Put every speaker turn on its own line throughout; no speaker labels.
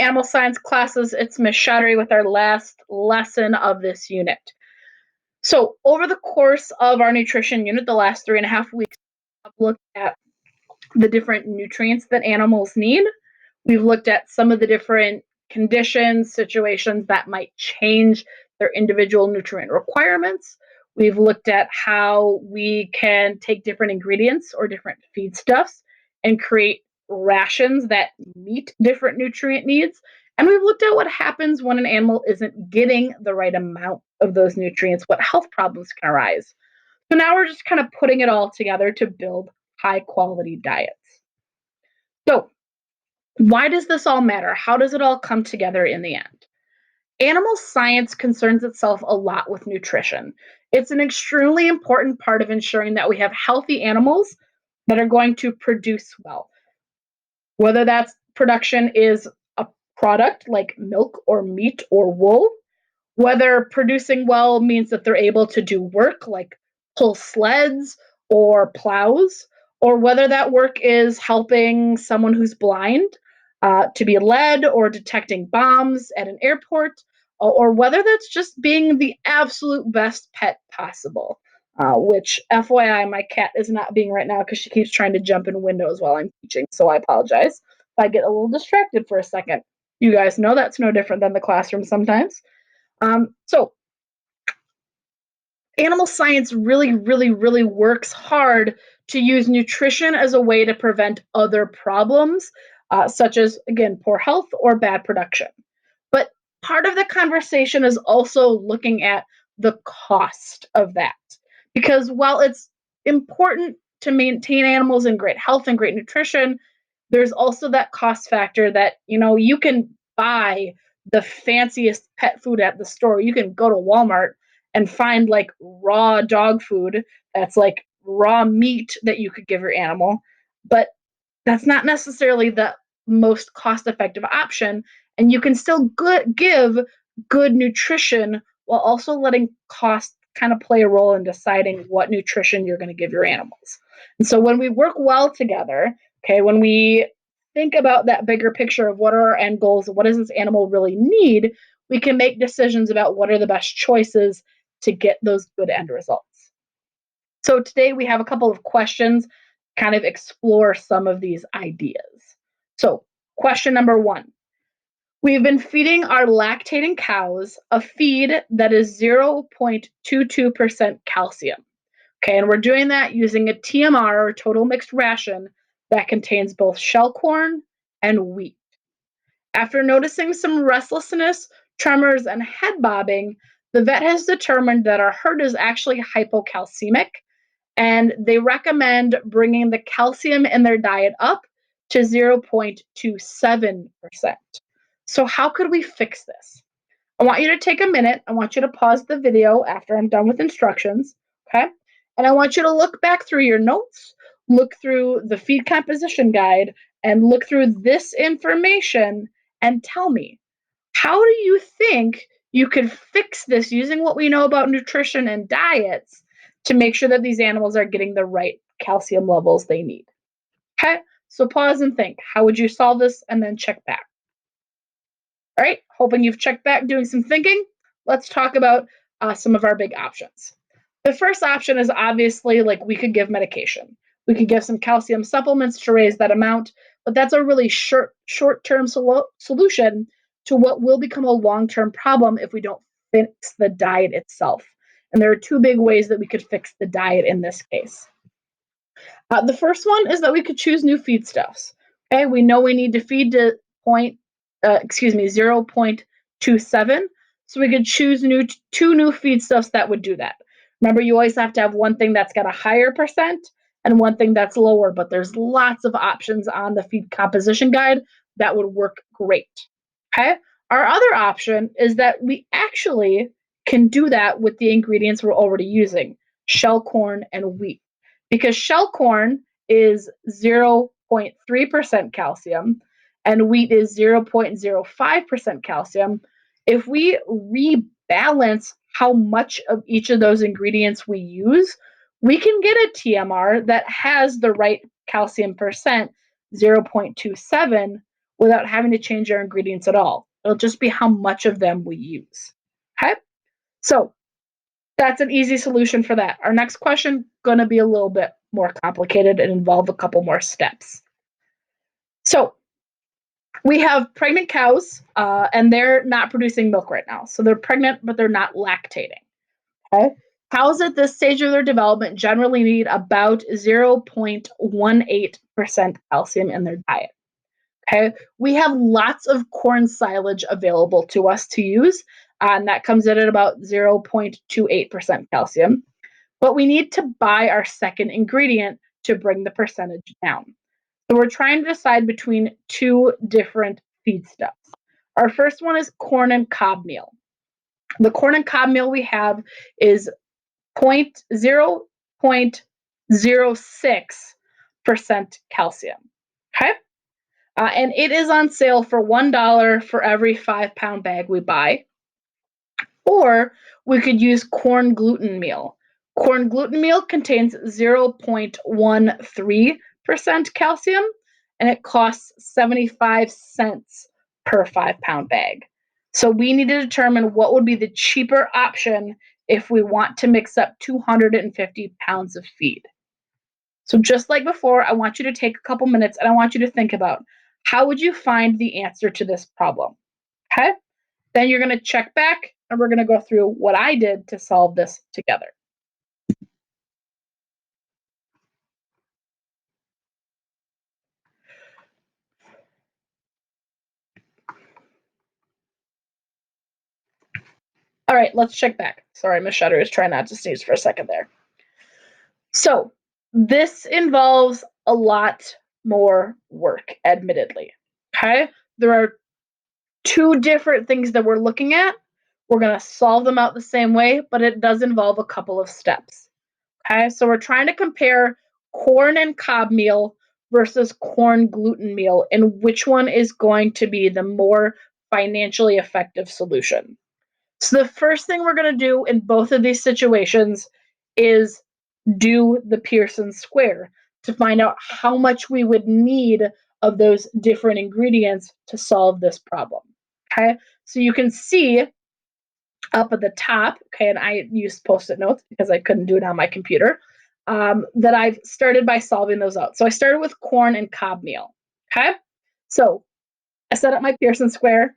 Animal Science classes. It's Miss Shattery with our last lesson of this unit. So, over the course of our nutrition unit, the last 3.5 weeks, I've looked at the different nutrients that animals need. We've looked at some of the different conditions, situations that might change their individual nutrient requirements. We've looked at how we can take different ingredients or different feedstuffs and create rations that meet different nutrient needs. And we've looked at what happens when an animal isn't getting the right amount of those nutrients, what health problems can arise. So now we're just kind of putting it all together to build high quality diets. So, why does this all matter? How does it all come together in the end? Animal science concerns itself a lot with nutrition. It's an extremely important part of ensuring that we have healthy animals that are going to produce well. Whether that production is a product like milk or meat or wool, whether producing well means that they're able to do work like pull sleds or plows, or whether that work is helping someone who's blind to be led or detecting bombs at an airport, or whether that's just being the absolute best pet possible. Which, FYI, my cat is not being right now because she keeps trying to jump in windows while I'm teaching, so I apologize if I get a little distracted for a second. You guys know that's no different than the classroom sometimes. So animal science really works hard to use nutrition as a way to prevent other problems, such as, again, poor health or bad production. But part of the conversation is also looking at the cost of that. Because while it's important to maintain animals in great health and great nutrition, there's also that cost factor that, you can buy the fanciest pet food at the store. You can go to Walmart and find like raw dog food that's like raw meat that you could give your animal, but that's not necessarily the most cost effective option. And you can still give good nutrition while also letting cost kind of play a role in deciding what nutrition you're going to give your animals. And so when we work well together, okay, when we think about that bigger picture of what are our end goals, what does this animal really need, we can make decisions about what are the best choices to get those good end results. So today we have a couple of questions, kind of explore some of these ideas. So, question number 1. We've been feeding our lactating cows a feed that is 0.22% calcium. Okay, and we're doing that using a TMR, or total mixed ration, that contains both shell corn and wheat. After noticing some restlessness, tremors, and head bobbing, the vet has determined that our herd is actually hypocalcemic, and they recommend bringing the calcium in their diet up to 0.27%. So, how could we fix this? I want you to take a minute. I want you to pause the video after I'm done with instructions, okay? And I want you to look back through your notes, look through the feed composition guide, and look through this information and tell me, how do you think you could fix this using what we know about nutrition and diets to make sure that these animals are getting the right calcium levels they need? Okay, so pause and think. How would you solve this? And then check back. All right, hoping you've checked back, doing some thinking. Let's talk about some of our big options. The first option is obviously like we could give medication. We could give some calcium supplements to raise that amount, but that's a really short-term solution to what will become a long-term problem if we don't fix the diet itself. And there are 2 big ways that we could fix the diet in this case. The first one is that we could choose new feedstuffs. Okay, we know we need to feed to 0.27. So we could choose 2 new feedstuffs that would do that. Remember, you always have to have one thing that's got a higher percent and one thing that's lower, but there's lots of options on the feed composition guide that would work great. Okay, our other option is that we actually can do that with the ingredients we're already using, shell corn and wheat. Because shell corn is 0.3% calcium and wheat is 0.05% calcium, if we rebalance how much of each of those ingredients we use, we can get a TMR that has the right calcium percent, 0.27, without having to change our ingredients at all. It'll just be how much of them we use. Okay? So that's an easy solution for that. Our next question gonna be a little bit more complicated and involve a couple more steps. So we have pregnant cows, and they're not producing milk right now. So they're pregnant, but they're not lactating. Okay. Cows at this stage of their development generally need about 0.18% calcium in their diet. Okay. We have lots of corn silage available to us to use, and that comes in at about 0.28% calcium. But we need to buy our second ingredient to bring the percentage down. So we're trying to decide between two different feedstuffs. Our first one is corn and cob meal. The corn and cob meal we have is 0.06% calcium. Okay? And it is on sale for $1 for every 5-pound bag we buy. Or we could use corn gluten meal. Corn gluten meal contains 0.13% calcium, and it costs 75 cents per 5-pound bag. So we need to determine what would be the cheaper option if we want to mix up 250 pounds of feed. So just like before, I want you to take a couple minutes and I want you to think about how would you find the answer to this problem? Okay? Then you're going to check back and we're going to go through what I did to solve this together. All right, let's check back. Sorry, Miss Shutter is trying not to sneeze for a second there. So this involves a lot more work, admittedly. Okay? There are two different things that we're looking at. We're going to solve them out the same way, but it does involve a couple of steps. Okay? So we're trying to compare corn and cob meal versus corn gluten meal and which one is going to be the more financially effective solution. So the first thing we're going to do in both of these situations is do the Pearson square to find out how much we would need of those different ingredients to solve this problem. Okay, so you can see up at the top, okay, and I used post-it notes because I couldn't do it on my computer, that I've started by solving those out. So I started with corn and cob meal. Okay, so I set up my Pearson square,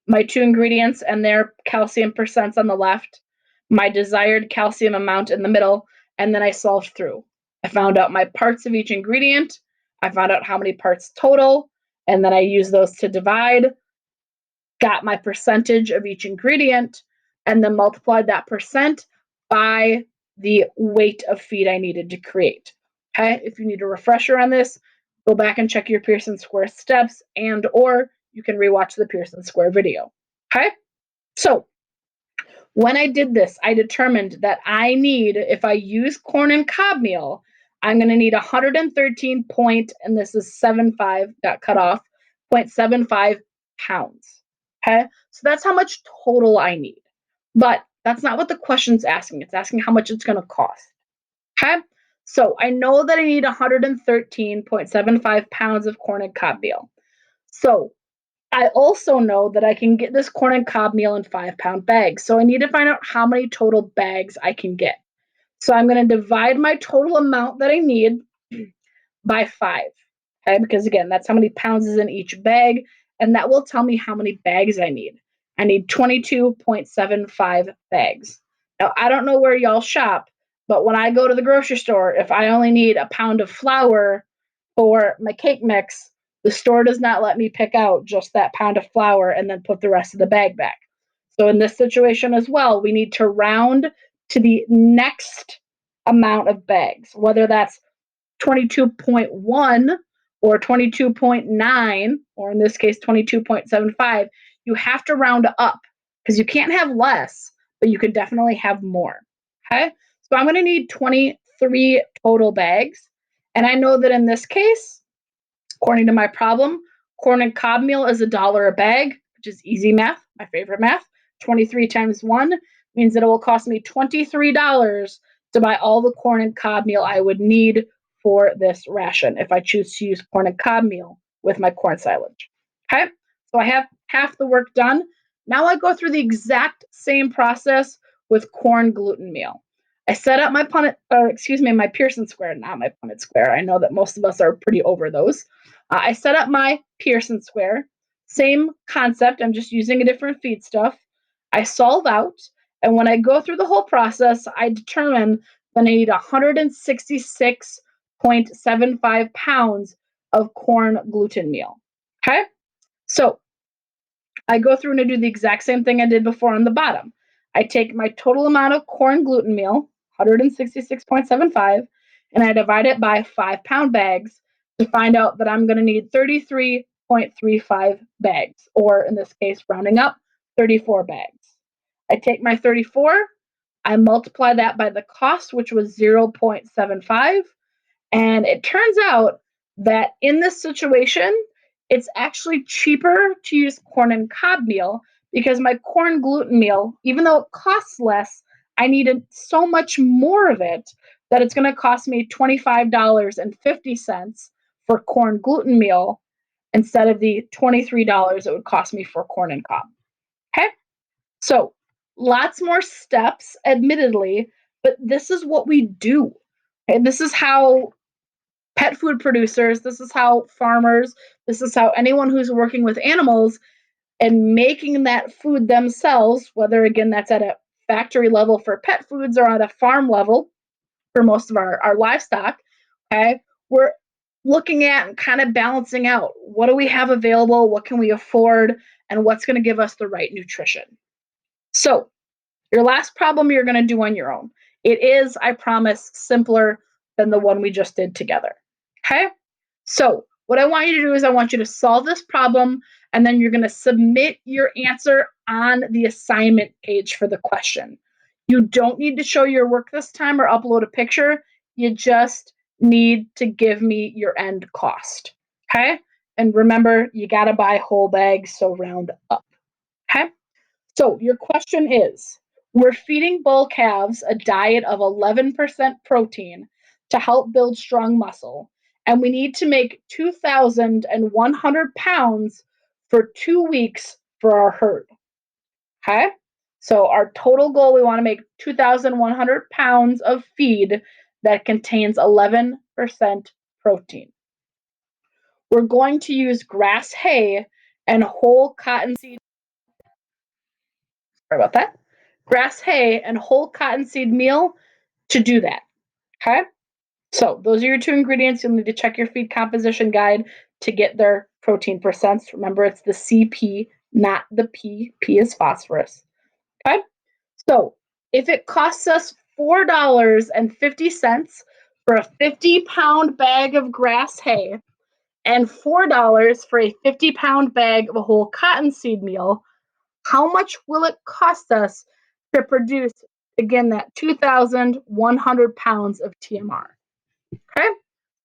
my two ingredients and their calcium percents on the left, my desired calcium amount in the middle, and then I solved through. I found out my parts of each ingredient, I found out how many parts total, and then I used those to divide, got my percentage of each ingredient, and then multiplied that percent by the weight of feed I needed to create. Okay, if you need a refresher on this, go back and check your Pearson square steps and or you can rewatch the Pearson square video. Okay, so when I did this, I determined that I need, if I use corn and cob meal, I'm going to need 113 point, and this is 75, got cut off, 0.75 pounds. Okay, so that's how much total I need. But that's not what the question's asking. It's asking how much it's going to cost. Okay, so I know that I need 113.75 pounds of corn and cob meal. So I also know that I can get this corn and cob meal in 5-pound bags. So I need to find out how many total bags I can get. So I'm going to divide my total amount that I need by 5. Okay, because again, that's how many pounds is in each bag, and that will tell me how many bags I need. I need 22.75 bags. Now, I don't know where y'all shop, but when I go to the grocery store, if I only need a pound of flour for my cake mix, the store does not let me pick out just that pound of flour and then put the rest of the bag back. So in this situation as well, we need to round to the next amount of bags, whether that's 22.1 or 22.9, or in this case, 22.75. You have to round up because you can't have less, but you can definitely have more. Okay, so I'm going to need 23 total bags. And I know that in this case, according to my problem, corn and cob meal is $1 a bag, which is easy math, my favorite math. 23 times 1 means that it will cost me $23 to buy all the corn and cob meal I would need for this ration if I choose to use corn and cob meal with my corn silage. Okay, so I have half the work done. Now I go through the exact same process with corn gluten meal. I set up my my Pearson square, not my Punnett square. I know that most of us are pretty over those. I set up my Pearson square. Same concept. I'm just using a different feed stuff. I solve out, and when I go through the whole process, I determine that I need 166.75 pounds of corn gluten meal. Okay, so I go through and I do the exact same thing I did before on the bottom. I take my total amount of corn gluten meal, 166.75, and I divide it by 5 pound bags to find out that I'm going to need 33.35 bags, or in this case, rounding up, 34 bags. I take my 34, I multiply that by the cost, which was 0.75, and it turns out that in this situation, it's actually cheaper to use corn and cob meal because my corn gluten meal, even though it costs less, I needed so much more of it that it's going to cost me $25.50 for corn gluten meal instead of the $23 it would cost me for corn and cob. Okay? So, lots more steps, admittedly, but this is what we do. Okay? This is how pet food producers, this is how farmers, this is how anyone who's working with animals and making that food themselves, whether again that's at a factory level for pet foods or at a farm level for most of our livestock, okay, we're looking at and kind of balancing out what do we have available, what can we afford, and what's going to give us the right nutrition. So, your last problem you're going to do on your own. It is, I promise, simpler than the one we just did together. Okay? So, what I want you to do is I want you to solve this problem and then you're going to submit your answer on the assignment page for the question. You don't need to show your work this time or upload a picture. You just need to give me your end cost. Okay? And remember, you got to buy whole bags, so round up. Okay? So, your question is, we're feeding bull calves a diet of 11% protein to help build strong muscle, and we need to make 2,100 pounds for 2 weeks for our herd. Okay? So, our total goal, we want to make 2,100 pounds of feed that contains 11% protein. We're going to use grass hay and whole cottonseed. Sorry about that. Grass hay and whole cottonseed meal to do that. Okay? So those are your two ingredients. You'll need to check your feed composition guide to get their protein percents. Remember, it's the CP, not the P. P is phosphorus. Okay? So if it costs us $4.50 for a 50-pound bag of grass hay and $4 for a 50-pound bag of a whole cottonseed meal, how much will it cost us to produce, again, that 2,100 pounds of TMR? Okay,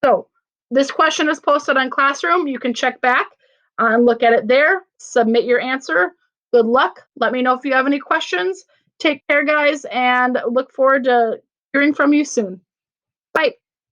so this question is posted on Classroom. You can check back and look at it there, submit your answer. Good luck. Let me know if you have any questions. Take care, guys, and look forward to hearing from you soon.